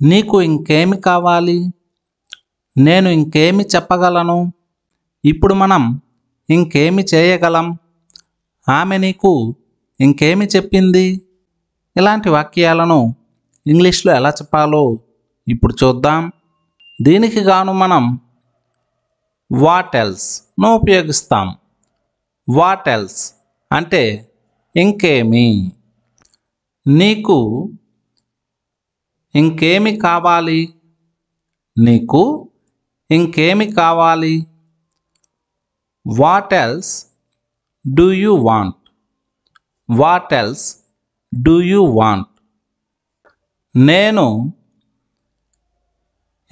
నీకు ఇంకేమి కావాలి? నేను ఇంకేమి చెప్పగలను? ఇప్పుడు మనం ఇంకేమి చేయగలం? ఆమె నీకు ఇంకేమి చెప్పింది? ఇలాంటి వాక్యాలను ఇంగ్లీష్లో ఎలా చెప్పాలో ఇప్పుడు చూద్దాం. దీనికి గాను మనం వాట్ ఎల్స్ను ఉపయోగిస్తాం. వాట్ ఎల్స్ అంటే ఇంకేమి. నీకు ఇంకేమి కావాలి? నీకు ఇంకేమి కావాలి? What else do you want? What else do you want? నేను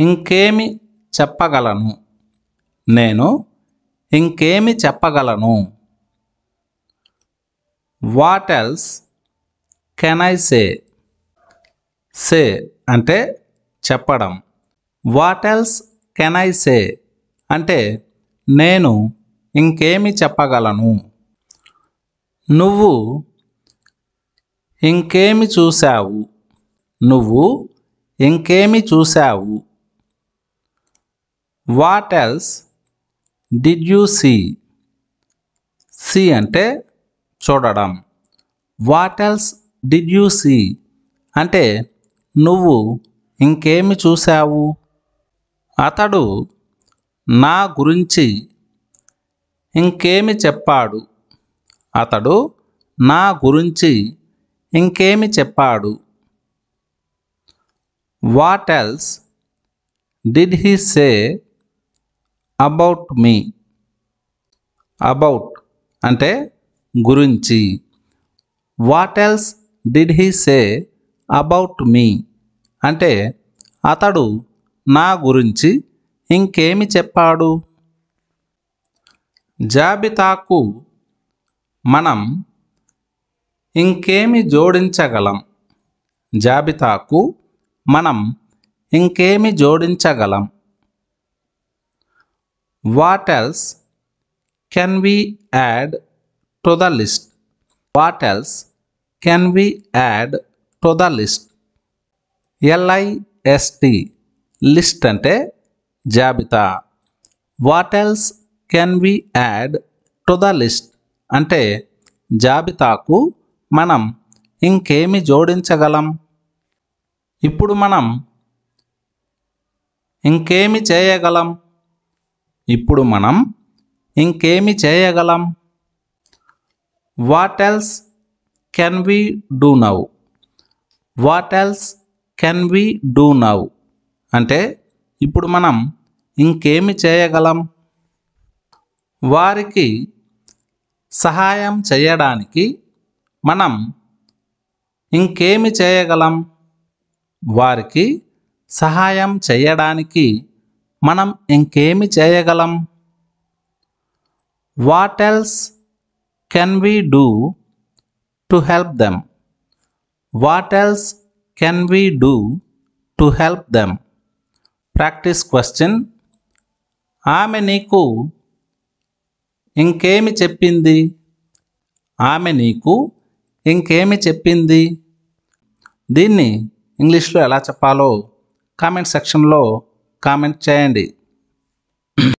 ఇంకేమి చెప్పగలను? నేను ఇంకేమి చెప్పగలను? What else can I say? Say అంటే చెప్పడం. What else can I say అంటే నేను ఇంకేమి చెప్పగలను? నువ్వు ఇంకేమి చూశావు? నువ్వు ఇంకేమి చూశావు? What else did you see? See అంటే చూడడం. What else did you see అంటే నువ్వు ఇంకేమి చూశావు? అతడు నా గురించి ఇంకేమి చెప్పాడు? అతడు నా గురించి ఇంకేమి చెప్పాడు? What else did he say about me? About అంటే గురించి. What else did he say about me అంటే అతడు నా గురించి ఇంకేమి చెప్పాడు? జాబితాకు మనం ఇంకేమి జోడించగలం? జాబితాకు మనం ఇంకేమి జోడించగలం? What else can we add to the list? What else can we add to the list? LIST list అంటే జాబితా. What else can we add to the list అంటే జాబితాకు మనం ఇంకేమి జోడించగలం? ఇప్పుడు మనం ఇంకేమి చేయగలం? ఇప్పుడు మనం ఇంకేమి చేయగలం? What else can we do now? What else can we do now అంటే ఇప్పుడు మనం ఇంకేమి చేయగలం? వారికి సహాయం చేయడానికి మనం ఇంకేమి చేయగలం? వారికి సహాయం చేయడానికి మనం ఇంకేమి చేయగలం? What else can we do to help them? What else can we do to help them? Practice question. ఆమె నీకు ఇంకేమి చెప్పింది? ఆమె నీకు ఇంకేమి చెప్పింది? దీన్ని ఇంగ్లీష్లో ఎలా చెప్పాలో కామెంట్ సెక్షన్లో కామెంట్ చేయండి.